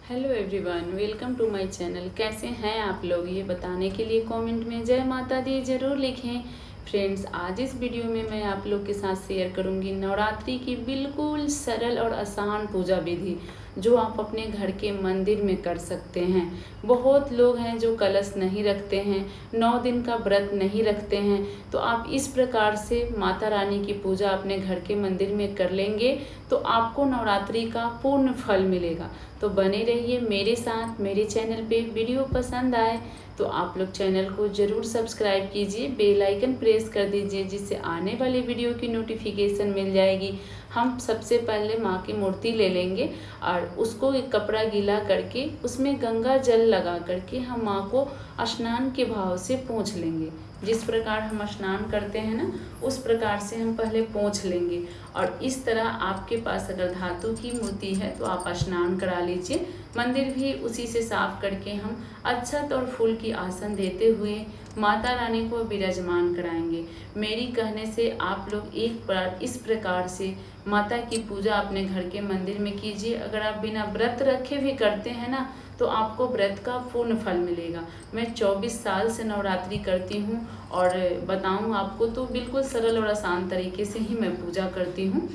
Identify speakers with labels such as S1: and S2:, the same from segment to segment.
S1: Hello everyone, welcome to my channel. कैसे हैं आप लोग, ये बताने के लिए कमेंट में जय माता दी ज़रूर लिखें। फ्रेंड्स, आज इस वीडियो में मैं आप लोग के साथ शेयर करूंगी नवरात्रि की बिल्कुल सरल और आसान पूजा विधि जो आप अपने घर के मंदिर में कर सकते हैं। बहुत लोग हैं जो कलश नहीं रखते हैं, 9 दिन का व्रत नहीं रखते हैं, तो आप इस प्रकार से माता रानी की पूजा अपने घर के मंदिर में कर लेंगे तो आपको नवरात्रि का पूर्ण फल मिलेगा। तो बने रहिए मेरे साथ। मेरे चैनल पे वीडियो पसंद आए तो आप लोग चैनल को ज़रूर सब्सक्राइब कीजिए, बेल आइकन प्रेस कर दीजिए जिससे आने वाले वीडियो की नोटिफिकेशन मिल जाएगी। हम सबसे पहले माँ की मूर्ति ले लेंगे और उसको एक कपड़ा गीला करके उसमें गंगा जल लगा करके हम माँ को स्नान के भाव से पोंछ लेंगे। जिस प्रकार हम स्नान करते हैं ना, उस प्रकार से हम पहले पोंछ लेंगे। और इस तरह आपके पास अगर धातु की मूर्ति है तो आप स्नान करा लीजिए। मंदिर भी उसी से साफ करके हम अक्षत और फूल की आसन देते हुए माता रानी को विराजमान कराएंगे। मेरी कहने से आप लोग एक बार इस प्रकार से माता की पूजा अपने घर के मंदिर में कीजिए। अगर आप बिना व्रत रखे भी करते हैं ना तो आपको व्रत का पूर्ण फल मिलेगा। मैं 24 साल से नवरात्रि करती हूँ और बताऊँ आपको तो बिल्कुल सरल और आसान तरीके से ही मैं पूजा करती हूँ।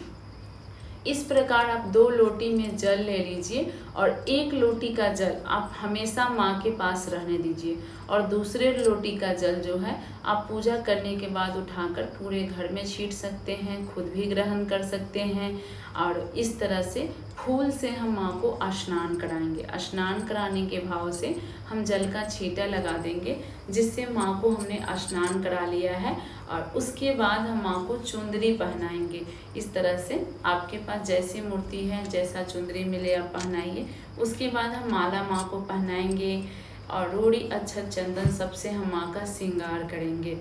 S1: इस प्रकार आप 2 लोटी में जल ले लीजिए और 1 लोटी का जल आप हमेशा माँ के पास रहने दीजिए और दूसरे लोटी का जल जो है आप पूजा करने के बाद उठाकर पूरे घर में छीट सकते हैं, खुद भी ग्रहण कर सकते हैं। और इस तरह से फूल से हम माँ को स्नान कराएंगे। स्नान कराने के भाव से हम जल का छींटा लगा देंगे जिससे माँ को हमने स्नान करा लिया है। और उसके बाद हम माँ को चुंदरी पहनाएंगे। इस तरह से आपके पास जैसी मूर्ति है, जैसा चुंदरी मिले आप पहनाइए। उसके बाद हम माला माँ को पहनाएंगे और रोड़ी, अक्षत, चंदन सबसे हम माँ का श्रृंगार करेंगे।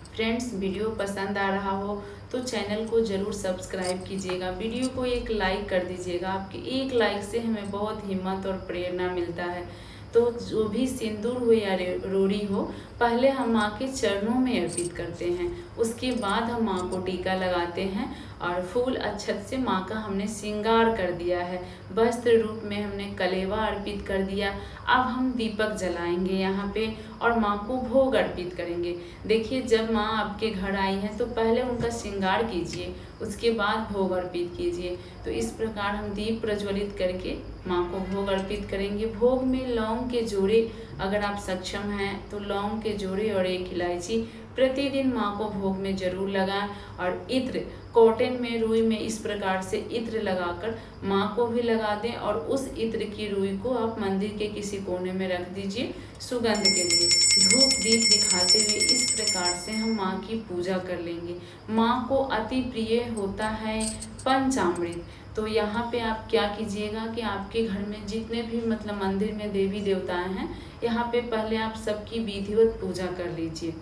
S1: फ्रेंड्स, वीडियो पसंद आ रहा हो तो चैनल को ज़रूर सब्सक्राइब कीजिएगा, वीडियो को एक लाइक कर दीजिएगा। आपके एक लाइक से हमें बहुत हिम्मत और प्रेरणा मिलता है। तो जो भी सिंदूर हो या रोड़ी हो, पहले हम माँ के चरणों में अर्पित करते हैं, उसके बाद हम माँ को टीका लगाते हैं और फूल अक्षत से माँ का हमने श्रृंगार कर दिया है। वस्त्र रूप में हमने कलेवा अर्पित कर दिया। अब हम दीपक जलाएंगे यहाँ पे और माँ को भोग अर्पित करेंगे। देखिए, जब माँ आपके घर आई है तो पहले उनका श्रृंगार कीजिए, उसके बाद भोग अर्पित कीजिए। तो इस प्रकार हम दीप प्रज्वलित करके माँ को भोग अर्पित करेंगे। भोग में लौंग के जोड़े, अगर आप सक्षम हैं तो लौंग के जोड़े और 1 इलायची प्रतिदिन माँ को भोग में जरूर लगाएं। और इत्र, कॉटन में, रुई में इस प्रकार से इत्र लगाकर माँ को भी लगा दें और उस इत्र की रुई को आप मंदिर के किसी कोने में रख दीजिए सुगंध के लिए। धूप दीप दिखाते हुए इस प्रकार से हम माँ की पूजा कर लेंगे। माँ को अति प्रिय होता है पंचामृत। तो यहाँ पे आप क्या कीजिएगा कि आपके घर में जितने भी मंदिर में देवी देवताएं हैं, यहाँ पे पहले आप सबकी विधिवत पूजा कर लीजिए।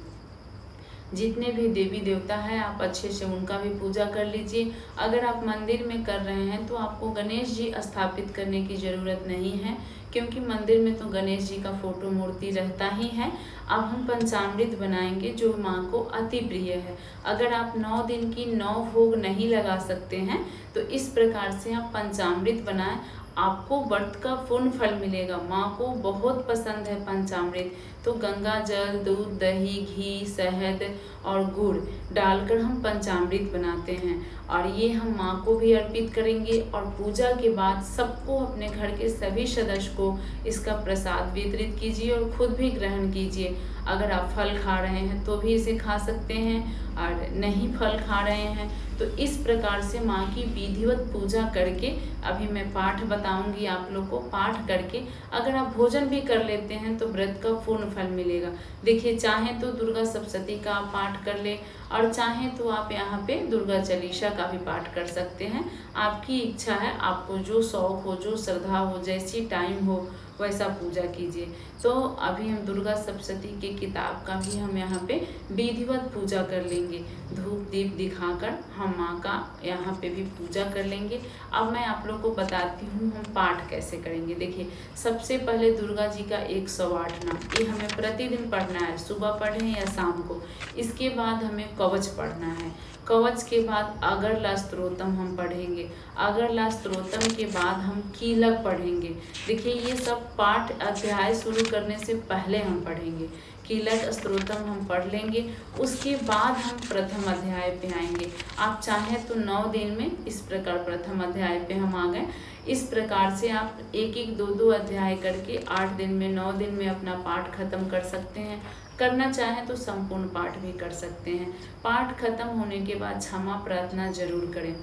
S1: जितने भी देवी देवता हैं आप अच्छे से उनका भी पूजा कर लीजिए। अगर आप मंदिर में कर रहे हैं तो आपको गणेश जी स्थापित करने की ज़रूरत नहीं है, क्योंकि मंदिर में तो गणेश जी का फोटो मूर्ति रहता ही है। अब हम पंचामृत बनाएंगे जो माँ को अति प्रिय है। अगर आप 9 दिन की 9 भोग नहीं लगा सकते हैं तो इस प्रकार से आप पंचामृत बनाएं, आपको व्रत का पूर्ण फल मिलेगा। माँ को बहुत पसंद है पंचामृत। तो गंगा जल, दूध, दही, घी, शहद और गुड़ डालकर हम पंचामृत बनाते हैं और ये हम माँ को भी अर्पित करेंगे। और पूजा के बाद सबको, अपने घर के सभी सदस्य को इसका प्रसाद वितरित कीजिए और खुद भी ग्रहण कीजिए। अगर आप फल खा रहे हैं तो भी इसे खा सकते हैं और नहीं फल खा रहे हैं तो इस प्रकार से माँ की विधिवत पूजा करके, अभी मैं पाठ बताऊंगी आप लोग को, पाठ करके अगर आप भोजन भी कर लेते हैं तो व्रत का पूर्ण फल मिलेगा। देखिए, चाहे तो दुर्गा सप्तशती का आप पाठ कर ले और चाहे तो आप यहाँ पे दुर्गा चालीसा का भी पाठ कर सकते हैं। आपकी इच्छा है, आपको जो शौक हो, जो श्रद्धा हो, जैसी टाइम हो वैसा पूजा कीजिए। तो अभी हम दुर्गा सप्तशती के किताब का भी हम यहाँ पे विधिवत पूजा कर लेंगे। धूप दीप दिखाकर हम माँ का यहाँ पे भी पूजा कर लेंगे। अब मैं आप लोग को बताती हूँ हम पाठ कैसे करेंगे। देखिए, सबसे पहले दुर्गा जी का 108 नाम, ये हमें प्रतिदिन पढ़ना है, सुबह पढ़ें या शाम को। इसके बाद हमें कवच पढ़ना है। कवच के बाद अगरला स्तोत्रम हम पढ़ेंगे। अगरला स्तोत्रम के बाद हम कीलक पढ़ेंगे। देखिए, ये सब पाठ अध्याय शुरू करने से पहले हम पढ़ेंगे। कीलक स्तोत्रम हम पढ़ लेंगे, उसके बाद हम प्रथम अध्याय पे आएंगे। आप चाहें तो 9 दिन में इस प्रकार प्रथम अध्याय पे हम आ गए। इस प्रकार से आप 1-1, 2-2 अध्याय करके 8 दिन में 9 दिन में अपना पाठ खत्म कर सकते हैं। करना चाहें तो संपूर्ण पाठ भी कर सकते हैं। पाठ खत्म होने के बाद क्षमा प्रार्थना जरूर करें।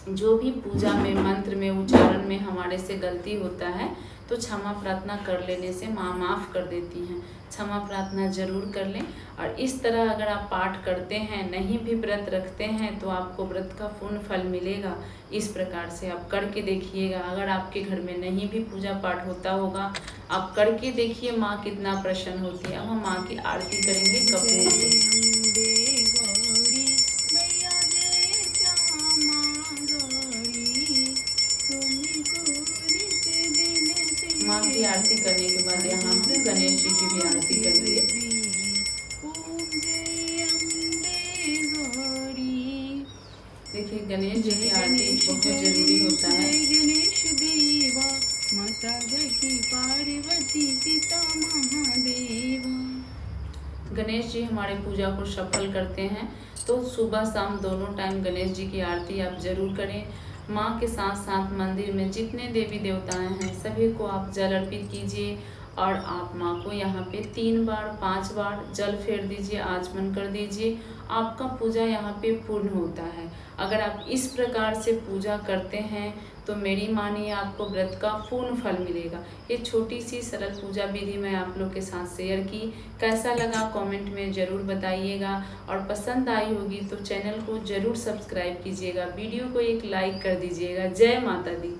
S1: जो भी पूजा में, मंत्र में, उच्चारण में हमारे से गलती होता है तो क्षमा प्रार्थना कर लेने से माँ माफ़ कर देती हैं। क्षमा प्रार्थना जरूर कर लें। और इस तरह अगर आप पाठ करते हैं, नहीं भी व्रत रखते हैं, तो आपको व्रत का पूर्ण फल मिलेगा। इस प्रकार से आप करके देखिएगा। अगर आपके घर में नहीं भी पूजा पाठ होता होगा, आप करके देखिए माँ कितना प्रसन्न होती है। अब हम माँ की आरती करेंगे कपूर से। माँ की आरती करने के बाद यहाँ हम गणेश जी की भी आरती करेंगे। देखिए, गणेश जी की आरती बहुत जरूरी होता है।
S2: गणेश देवा माता जगी पार्वती पिता महादेवा।
S1: गणेश जी हमारे पूजा को सफल करते हैं, तो सुबह शाम दोनों टाइम गणेश जी की आरती आप जरूर करें। माँ के साथ साथ मंदिर में जितने देवी देवताएं हैं सभी को आप जल अर्पित कीजिए। और आप माँ को यहाँ पे 3 बार 5 बार जल फेर दीजिए, आचमन कर दीजिए। आपका पूजा यहाँ पे पूर्ण होता है। अगर आप इस प्रकार से पूजा करते हैं तो मेरी मानिए आपको व्रत का पूर्ण फल मिलेगा। ये छोटी सी सरल पूजा विधि मैं आप लोग के साथ शेयर की। कैसा लगा कमेंट में ज़रूर बताइएगा। और पसंद आई होगी तो चैनल को ज़रूर सब्सक्राइब कीजिएगा। वीडियो को एक लाइक कर दीजिएगा। जय माता दी।